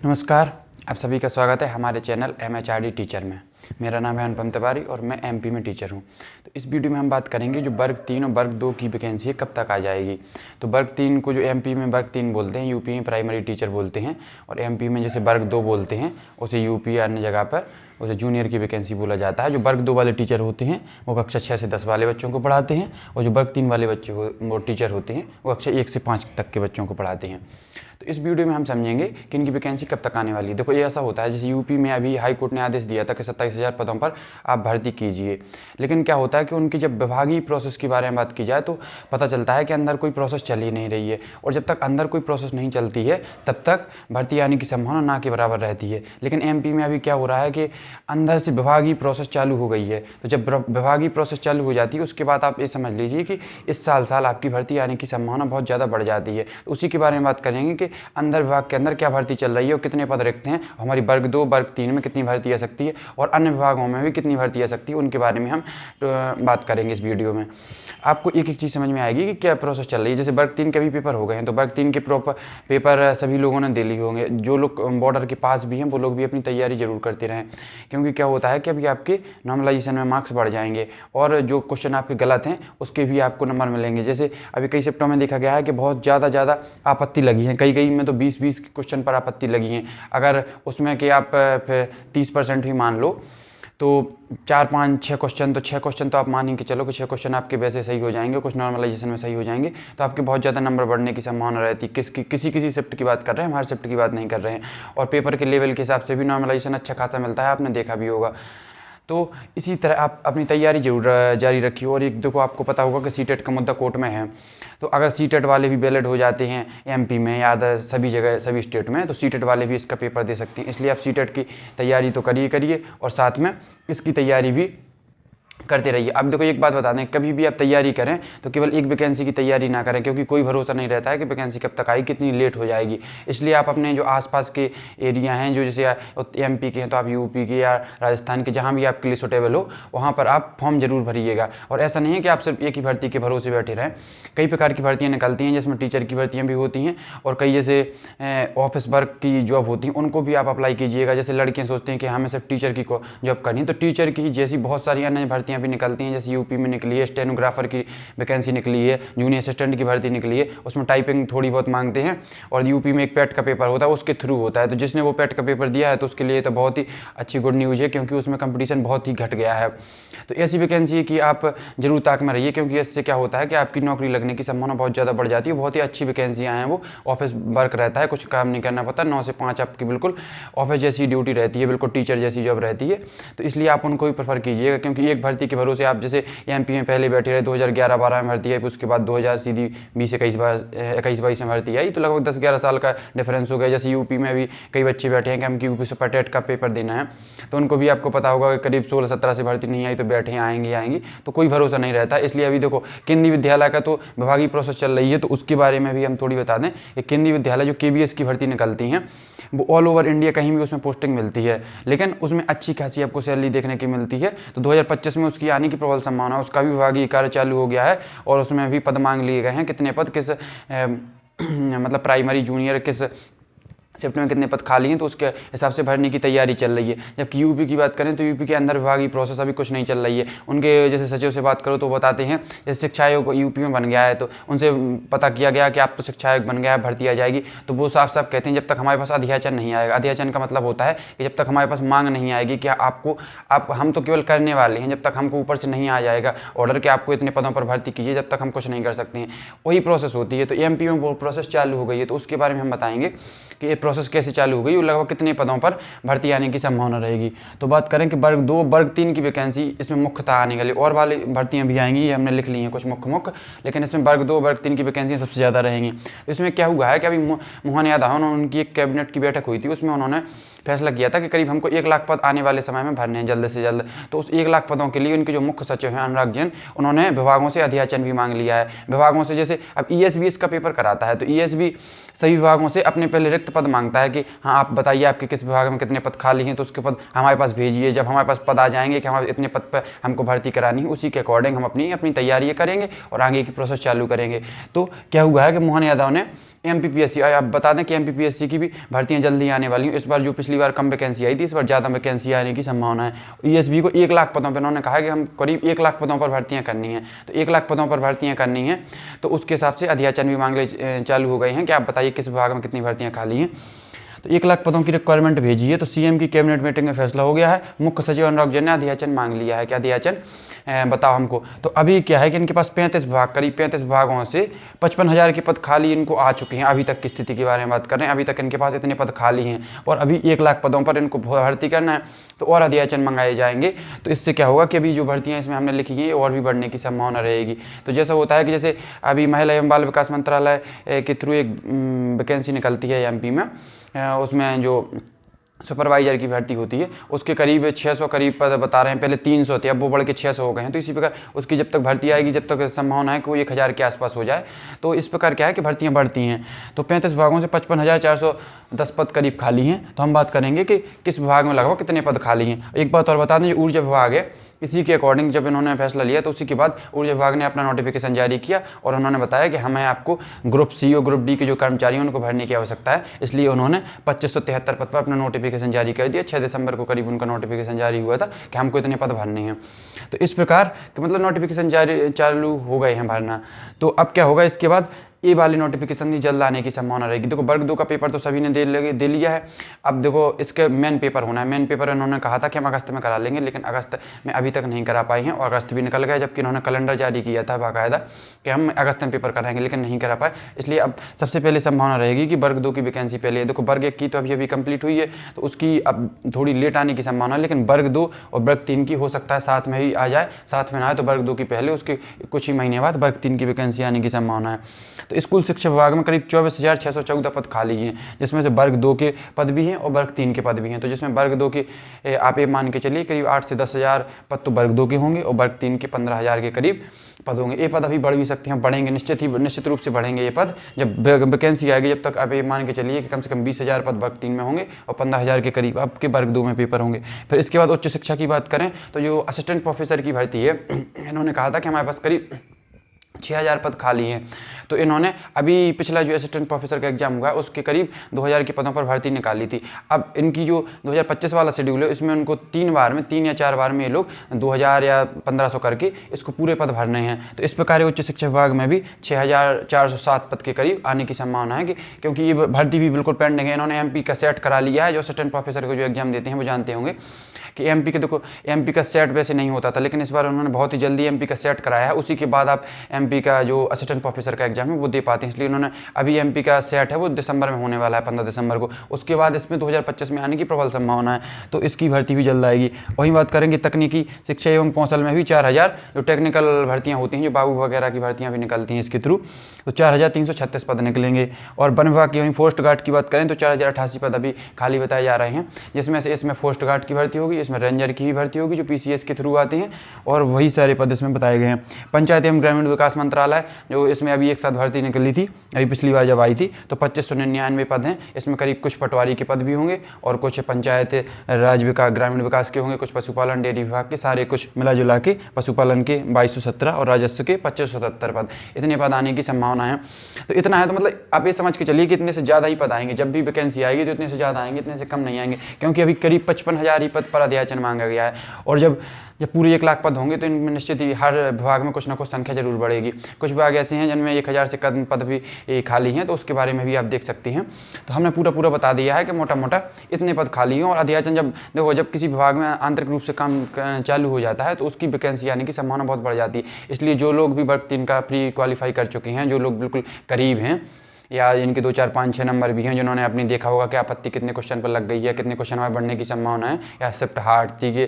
नमस्कार, आप सभी का स्वागत है हमारे चैनल MHRD टीचर में। मेरा नाम है अनुपम तिवारी और मैं MP में टीचर हूं। तो इस वीडियो में हम बात करेंगे जो वर्ग 3 और वर्ग 2 की वैकेंसी है कब तक आ जाएगी। तो वर्ग 3 को जो MP में वर्ग 3 बोलते हैं, UP में प्राइमरी टीचर बोलते हैं, और MP में जैसे वर्ग 2 बोलते हैं उसे UP या अन्य जगह पर उसे जूनियर की वैकेंसी बोला जाता है। जो वर्ग 2 वाले टीचर होते हैं वो कक्षा 6 से 10 वाले बच्चों को पढ़ाते हैं, और जो वर्ग 3 वाले बच्चे वो टीचर होते हैं वो कक्षा 1 से 5 तक के बच्चों को पढ़ाते हैं। तो इस वीडियो में हम समझेंगे कि इनकी वैकेंसी कब तक आने वाली है। देखो, ये ऐसा होता है जैसे यूपी में अभी हाई कोर्ट ने आदेश दिया था कि 27,000 पदों पर आप भर्ती कीजिए, लेकिन क्या होता है कि उनकी जब विभागीय प्रोसेस के बारे में बात की जाए तो पता चलता है कि अंदर कोई प्रोसेस चल ही नहीं रही है, और जब तक अंदर कोई प्रोसेस नहीं चलती है तब तक भर्ती आने की संभावना ना के बराबर रहती है। लेकिन MP में अभी क्या हो रहा है कि अंदर से विभागीय प्रोसेस चालू हो गई है। तो जब विभागीय प्रोसेस चालू हो जाती है उसके बाद आप ये समझ लीजिए कि इस साल आपकी भर्ती आने की संभावना बहुत ज़्यादा बढ़ जाती है। तो उसी के बारे में बात करेंगे कि अंदर विभाग के अंदर क्या भर्ती चल रही है और कितने पद रिक्त हैं, हमारी वर्ग 2 वर्ग 3 में कितनी भर्ती आ सकती है और अन्य विभागों में भी कितनी भर्ती आ सकती है, उनके बारे में हम बात करेंगे इस वीडियो में। आपको एक एक चीज़ समझ में आएगी कि क्या प्रोसेस चल रही है। जैसे वर्ग 3 के भी पेपर हो गए हैं, तो वर्ग 3 के पेपर सभी लोगों ने दे लिए होंगे। जो लोग बॉर्डर के पास भी हैं वो लोग भी अपनी तैयारी जरूर करते रहें, क्योंकि क्या होता है कि अभी आपके नॉर्मलाइजेशन में मार्क्स बढ़ जाएंगे और जो क्वेश्चन आपके गलत हैं उसके भी आपको नंबर मिलेंगे। जैसे अभी कई शिफ्टों में देखा गया है कि बहुत ज़्यादा आपत्ति लगी है, कई में तो 20 क्वेश्चन पर आपत्ति लगी हैं। अगर उसमें कि आप 30% भी मान लो तो 4 5 6 क्वेश्चन, तो 6 क्वेश्चन तो आप मान के चलो कि 6 क्वेश्चन आपके वैसे सही हो जाएंगे, कुछ नॉर्मलाइजेशन में सही हो जाएंगे, तो आपके बहुत ज़्यादा नंबर बढ़ने की संभावना रहती है। किसी शिफ्ट की बात कर रहे हैं, हमारे शिफ्ट की बात नहीं कर रहे हैं। और पेपर के लेवल के हिसाब से भी नॉर्मलाइजेशन अच्छा खासा मिलता है, आपने देखा भी होगा। तो इसी तरह आप अपनी तैयारी जरूर जारी रखिए। और एक देखो, आपको पता होगा कि सीटेट का मुद्दा कोर्ट में है, तो अगर सीटेट वाले भी वैलिड हो जाते हैं MP में या सभी जगह सभी स्टेट में, तो सीटेट वाले भी इसका पेपर दे सकते हैं। इसलिए आप सीटेट की तैयारी तो करिए और साथ में इसकी तैयारी भी करते रहिए। अब देखो, एक बात बता दें, कभी भी आप तैयारी करें तो केवल एक वैकेंसी की तैयारी ना करें, क्योंकि कोई भरोसा नहीं रहता है कि वैकेंसी कब तक आएगी, कितनी लेट हो जाएगी। इसलिए आप अपने जो आसपास के एरिया हैं, जो जैसे MP के हैं तो आप UP के या राजस्थान के, जहाँ भी आपके लिए सूटेबल हो वहाँ पर आप फॉर्म जरूर भरिएगा। और ऐसा नहीं है कि आप सिर्फ एक ही भर्ती के भरोसे बैठे रहें। कई प्रकार की भर्तियाँ निकलती हैं, जिसमें टीचर की भर्तियाँ भी होती हैं और कई जैसे ऑफिस वर्क की जॉब होती हैं, उनको भी आप अप्लाई कीजिएगा। जैसे लड़कियाँ सोचती हैं कि हमें सिर्फ टीचर की जॉब करनी है, तो टीचर की जैसी बहुत सारी अन्य भर्तियाँ भी निकलती हैं। जैसे UP में निकली है स्टेनोग्राफर की वैकेंसी निकली है, जूनियर असिस्टेंट की भर्ती निकली है, उसमें टाइपिंग थोड़ी बहुत मांगते हैं। और UP में एक पेट का पेपर होता है, उसके थ्रू होता है। तो जिसने वो पेट का पेपर दिया है तो उसके लिए तो बहुत ही अच्छी गुड न्यूज़ है, क्योंकि उसमें कंपटीशन बहुत ही घट गया है। तो ऐसी वैकेंसी है कि आप जरूर ताक में रहिए, क्योंकि इससे क्या होता है कि आपकी नौकरी लगने की संभावना बहुत ज़्यादा बढ़ जाती है। बहुत ही अच्छी वैकेंसियाँ हैं, वो ऑफिस वर्क रहता है, कुछ काम नहीं करना पड़ता, 9 से 5 आपकी बिल्कुल ऑफिस जैसी ड्यूटी रहती है, बिल्कुल टीचर जैसी जॉब रहती है। तो इसलिए आप उनको ही प्रेफर कीजिएगा, क्योंकि एक भर्ती के भरोसे आप जैसे MP में पहले बैठे रहे, 2011-12 में भर्ती आई, उसके बाद 2000 सीधी 20-21-22 में भर्ती आई, तो लगभग 10-11 साल का डिफरेंस हो गया। जैसे UP में भी कई बच्चे बैठे हैं कि हमको UP सुपर टेट का पेपर देना है, तो उनको भी आपको पता होगा कि करीब 16-17 से भर्ती नहीं आई, तो बैठे आएंगी, तो कोई भरोसा नहीं रहता। इसलिए अभी देखो, केंद्रीय विद्यालय का तो विभागीय प्रोसेस चल रही है, तो उसके बारे में भी हम थोड़ी बता दें कि केंद्रीय विद्यालय जो KVS की भर्ती निकलती हैं वो ऑल ओवर इंडिया कहीं भी उसमें पोस्टिंग मिलती है, लेकिन उसमें अच्छी खासी आपको सैलरी देखने की मिलती है। तो 2025 में उसकी आने की प्रबल संभावना है। उसका भी विभागीय कार्य चालू हो गया है और उसमें भी पद मांग लिए गए हैं। कितने पद किस मतलब प्राइमरी जूनियर किस शिफ्ट में कितने पद खाली हैं, तो उसके हिसाब से भरने की तैयारी चल रही है। जबकि UP की बात करें तो UP के अंदर विभागीय प्रोसेस अभी कुछ नहीं चल रही है। उनके जैसे सचिव से बात करो तो बताते हैं जैसे शिक्षा आयोग UP में बन गया है, तो उनसे पता किया गया कि आप तो शिक्षा आयोग बन गया है, भर्ती आ जाएगी, तो वो साफ कहते हैं जब तक हमारे पास अध्याचन नहीं आएगा। अध्याचन का मतलब होता है कि जब तक हमारे पास मांग नहीं आएगी कि हम तो केवल करने वाले हैं, जब तक हमको ऊपर से नहीं आ जाएगा ऑर्डर कि आपको इतने पदों पर भर्ती कीजिए, जब तक हम कुछ नहीं कर सकते हैं। वही प्रोसेस होती है। तो MP में वो प्रोसेस चालू हो गई है, तो उसके बारे में हम बताएंगे कि ये प्रोसेस कैसे चालू हो गई और लगभग कितने पदों पर भर्ती आने की संभावना रहेगी। तो बात करें कि वर्ग 2 वर्ग 3 की वैकेंसी इसमें मुख्यतः आने वाली, और वाली भर्तियां भी आएंगी, ये हमने लिख ली हैं कुछ मुख्य, लेकिन इसमें वर्ग 2 वर्ग 3 की वैकेंसियां सबसे ज़्यादा रहेंगी। इसमें क्या हुआ है कि अभी मोहन यादव उनकी एक कैबिनेट की बैठक हुई थी, उसमें उन्होंने फैसला किया था कि करीब हमको 1 लाख पद आने वाले समय में भरने हैं जल्द से जल्द। तो उस 1 लाख पदों के लिए उनके जो मुख्य सचिव हैं अनुराग जैन, उन्होंने विभागों से अध्याचन भी मांग लिया है। विभागों से जैसे अब ESB इसका पेपर कराता है, तो ESB सभी विभागों से अपने पहले रिक्त पद मांगता है कि हाँ आप बताइए आपके किस विभाग में कितने पद खाली हैं, तो उसके पद हमारे पास भेजिए। जब हमारे पास पद आ जाएंगे कि हमारे इतने पद पर हमको भर्ती करानी है, उसी के अकॉर्डिंग हम अपनी तैयारी करेंगे और आगे की प्रोसेस चालू करेंगे। तो क्या हुआ है कि मोहन यादव ने MPPSC, आप बता दें कि MPPSC की भी भर्तियां जल्दी आने वाली हैं। इस बार जो पिछली बार कम वैकेंसी आई थी, इस बार ज़्यादा वैकेंसी आने की संभावना है। ESB को 1 लाख पदों पर उन्होंने कहा है कि हम करीब 1 लाख पदों पर भर्तियाँ करनी हैं। तो 1 लाख पदों पर भर्तियाँ करनी हैं, तो उसके हिसाब से अध्याचन भी मांगने चालू हो गए हैं कि आप बताइए किस विभाग में कितनी भर्तियाँ खाली हैं। तो 1 लाख पदों की रिक्वायरमेंट भेजी है। तो CM की कैबिनेट मीटिंग में फैसला हो गया है। मुख्य सचिव अनुराग जैन ने अध्याचन मांग लिया है कि अध्याचन बताओ हमको। तो अभी क्या है कि इनके पास 35 विभाग, करीब 35 विभागों से 55,000 के पद खाली इनको आ चुके हैं। अभी तक की स्थिति के बारे में बात कर रहे हैं, अभी तक इनके पास इतने पद खाली हैं और अभी 1 लाख पदों पर इनको भर्ती करना है। तो और अध्याचन मंगाए जाएंगे। तो इससे क्या होगा कि अभी जो भर्तियाँ इसमें हमने लिखी हैं और भी बढ़ने की संभावना रहेगी। तो जैसा होता है कि जैसे अभी महिला एवं बाल विकास मंत्रालय के थ्रू एक वैकेंसी निकलती है MP में, उसमें जो सुपरवाइजर की भर्ती होती है उसके करीब 600 करीब पद बता रहे हैं। पहले 300 थे, अब वो बढ़ के 600 हो गए हैं। तो इसी प्रकार उसकी जब तक भर्ती आएगी, जब तक संभावना है कि वो 1000 के आसपास हो जाए। तो इस प्रकार क्या है कि भर्तियां बढ़ती हैं। तो 35 विभागों से 55,410 पद करीब खाली हैं। तो हम बात करेंगे कि किस विभाग में लगभग कितने पद खाली हैं। एक बात और बता दें, ऊर्जा विभाग है, इसी के अकॉर्डिंग जब इन्होंने फैसला लिया तो उसी के बाद ऊर्जा विभाग ने अपना नोटिफिकेशन जारी किया और उन्होंने बताया कि हमें आपको ग्रुप C और ग्रुप D के जो कर्मचारी हैं उनको भरने की आवश्यकता है। इसलिए उन्होंने 2573 पद पर अपना नोटिफिकेशन जारी कर दिया। 6 दिसंबर को करीब उनका नोटिफिकेशन जारी हुआ था कि हमको इतने पद भरने हैं। तो इस प्रकार कि मतलब नोटिफिकेशन जारी चालू हो गए हैं भरना। तो अब क्या होगा, इसके बाद ये वाली नोटिफिकेशन भी जल्द आने की संभावना रहेगी। देखो वर्ग 2 का पेपर तो सभी ने दे लिया है। अब देखो इसके मेन पेपर होना है। मेन पेपर इन्होंने कहा था कि हम अगस्त में करा लेंगे, लेकिन अगस्त में अभी तक नहीं करा पाए हैं और अगस्त भी निकल गया, जबकि इन्होंने कैलेंडर जारी किया था बाकायदा कि हम अगस्त में पेपर कराएंगे, लेकिन नहीं करा पाए। इसलिए अब सबसे पहले संभावना रहेगी कि वर्ग 2 की वैकेंसी पहले है। देखो वर्ग 1 की तो अभी कंप्लीट हुई है, तो उसकी अब थोड़ी लेट आने की संभावना है, लेकिन वर्ग 2 और वर्ग 3 की हो सकता है साथ में ही आ जाए। साथ में ना आए तो वर्ग 2 की पहले, उसके कुछ ही महीने बाद वर्ग 3 की वैकेंसी आने की संभावना है। तो स्कूल शिक्षा विभाग में करीब 24,614 पद खाली हैं, जिसमें से वर्ग 2 के पद भी हैं और वर्ग 3 के पद भी हैं। तो जिसमें वर्ग 2 के आप ये मान के चलिए करीब 8 से 10,000 पद तो वर्ग 2 के होंगे और वर्ग 3 के 15,000 के करीब पद होंगे। ये पद अभी बढ़ भी सकते हैं, बढ़ेंगे, निश्चित रूप से बढ़ेंगे ये पद जब वैकेंसी आएगी। जब तक आप ये मान के चलिए कि कम से कम 20,000 पद वर्ग 3 में होंगे और 15,000 के करीब आपके वर्ग 2 में पेपर होंगे। फिर इसके बाद उच्च शिक्षा की बात करें तो जो असिस्टेंट प्रोफेसर की भर्ती है, इन्होंने कहा था कि हमारे पास करीब 6,000 पद खाली हैं। तो इन्होंने अभी पिछला जो असिस्टेंट प्रोफेसर का एग्जाम हुआ है उसके करीब 2,000 के पदों पर भर्ती निकाली थी। अब इनकी जो 2025 वाला शेड्यूल है इसमें उनको 3 या 4 बार में ये लोग 2,000 या 1,500 करके इसको पूरे पद भरने हैं। तो इस प्रकार उच्च शिक्षा विभाग में भी 6,407 पद के करीब आने की संभावना है, कि क्योंकि ये भर्ती भी बिल्कुल पेंडिंग है। इन्होंने MP का सेट करा लिया है। जो असिस्टेंट प्रोफेसर को जो एग्जाम देते हैं वो जानते होंगे कि MP के, देखो MP का सेट वैसे नहीं होता था, लेकिन इस बार उन्होंने बहुत ही जल्दी MP का सेट कराया है। उसी के बाद आप MP का जो असिस्टेंट प्रोफेसर का एग्जाम है वो दे पाते हैं। इसलिए उन्होंने अभी MP का सेट है वो दिसंबर में होने वाला है, 15 दिसंबर को। उसके बाद इसमें 2025 में आने की प्रबल संभावना है। तो इसकी भर्ती भी जल्द आएगी। वहीं बात करेंगे तकनीकी शिक्षा एवं कौशल में भी 4,000 जो टेक्निकल भर्तियाँ होती हैं, जो बाबू वगैरह की भर्तियाँ भी निकलती हैं इसके थ्रू, तो 4,336 पद निकलेंगे। और वन विभाग की वहीं फोस्ट गार्ड की बात करें तो 4,088 पद अभी खाली बताए जा रहे हैं, जिसमें से इसमें फोस्ट गार्ड की भर्ती होगी, इसमें रेंजर की भी भर्ती होगी जो PCS के थ्रू आती हैं, और वही सारे पद इसमें बताए गए हैं। पंचायत एवं ग्रामीण विकास मंत्रालय जो इसमें अभी एक साथ भर्ती निकली थी, अभी पिछली बार जब आई थी, तो 2,599 पद हैं। इसमें करीब कुछ पटवारी के पद भी होंगे और कुछ पंचायत राज विकास ग्रामीण विकास के होंगे, कुछ पशुपालन डेयरी विभाग के, सारे कुछ मिला जुला के पशुपालन के 2,217 और राजस्व के 2,577 पद, इतने पद आने की संभावना है। तो इतना है, तो मतलब आप ये समझ के चलिए कि इतने से ज़्यादा ही पद आएंगे। जब भी वैकेंसी आएगी तो इतने से ज़्यादा आएंगे, इतने से कम नहीं आएंगे, क्योंकि अभी करीब 55,000 ही पद पर अध्याचन मांगा गया है। और जब पूरे 1 लाख पद होंगे तो इनमें निश्चित ही हर विभाग में कुछ ना कुछ संख्या जरूर बढ़ेगी। कुछ विभाग ऐसे हैं जिनमें 1,000 से कम पद भी खाली हैं, तो उसके बारे में भी आप देख सकते हैं। तो हमने पूरा बता दिया है कि मोटा मोटा इतने पद खाली हैं। और अध्याचन जब किसी विभाग में आंतरिक रूप से काम चालू हो जाता है तो उसकी वैकेंसी आने की संभावना बहुत बढ़ जाती है। इसलिए जो लोग भी वर्ग 3 का प्री क्वालिफाई कर चुके हैं, जो लोग बिल्कुल करीब हैं, या जिनके 2, 4, 5, 6 नंबर भी हैं, जिन्होंने अपनी देखा होगा कि आपत्ति कितने क्वेश्चन पर लग गई है, कितने क्वेश्चन में बढ़ने की संभावना है, या शिफ्ट हार्ड थी कि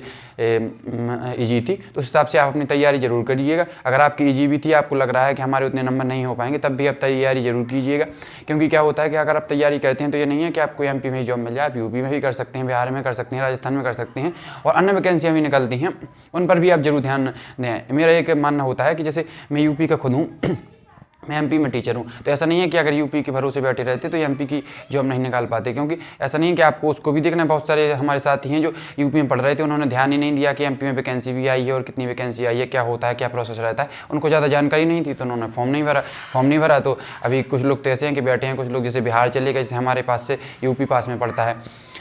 ईजी थी, तो उस हिसाब से आप अपनी तैयारी जरूर करिएगा। अगर आपकी ईजी भी थी, आपको लग रहा है कि हमारे उतने नंबर नहीं हो पाएंगे, तब भी आप तैयारी जरूर कीजिएगा। क्योंकि क्या होता है कि अगर आप तैयारी करते हैं तो ये नहीं है कि आपको MP में जॉब मिल जाए, आप UP में भी कर सकते हैं, बिहार में कर सकते हैं, राजस्थान में कर सकते हैं, और अन्य वैकेंसियाँ भी निकलती हैं, उन पर भी आप जरूर ध्यान दें। मेरा एक मानना होता है कि जैसे मैं UP का खुद हूँ, मैं एमपी में टीचर हूँ। तो ऐसा नहीं है कि अगर यूपी के भरोसे बैठे रहते तो एमपी की जॉब नहीं निकाल पाते, क्योंकि ऐसा नहीं है कि आपको उसको भी देखना है। बहुत सारे हमारे साथी हैं जो यूपी में पढ़ रहे थे, उन्होंने ध्यान ही नहीं दिया कि एमपी में वैकेंसी भी आई है और कितनी वैकेंसी आई है, क्या होता है, क्या प्रोसेस रहता है, उनको ज़्यादा जानकारी नहीं थी, तो उन्होंने फॉर्म नहीं भरा। तो अभी कुछ लोग तो ऐसे हैं कि बैठे हैं, कुछ लोग जैसे बिहार चले गए, जैसे हमारे पास से यूपी पास में पड़ता है,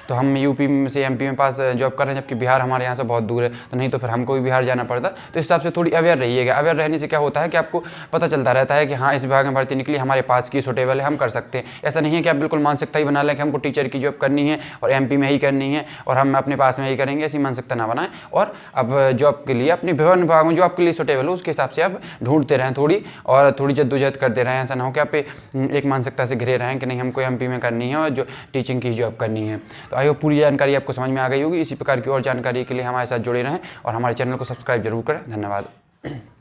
तो हम यूपी से एमपी में पास जॉब कर रहे हैं, जबकि बिहार हमारे यहाँ से बहुत दूर है, तो नहीं तो फिर हमको भी बिहार जाना पड़ता। तो इस हिसाब से थोड़ी अवेयर रहिएगा। अवेयर रहने से क्या होता है कि आपको पता चलता रहता है कि हाँ, इस विभाग में भर्ती निकली, हमारे पास की सूटेबल है, हम कर सकते हैं। ऐसा नहीं है कि आप बिल्कुल मानसिकता ही बना लें कि हमको टीचर की जॉब करनी है और एमपी में ही करनी है और हम अपने पास में ही करेंगे, ऐसी मानसिकता ना बनाएं। और अब जॉब के लिए अपने विभिन्न विभागों में जो आपके लिए सूटेबल हो उसके हिसाब से आप ढूंढते रहें थोड़ी जद्दोजहद करते रहें। ऐसा ना हो कि आप एक मानसिकता से घिरे रहें कि नहीं, हमको एमपी में करनी है और जो टीचिंग की जॉब करनी है। तो आई होप पूरी जानकारी आपको समझ में आ गई होगी। इसी प्रकार की और जानकारी के लिए हमारे साथ जुड़े रहें और हमारे चैनल को सब्सक्राइब जरूर करें। धन्यवाद।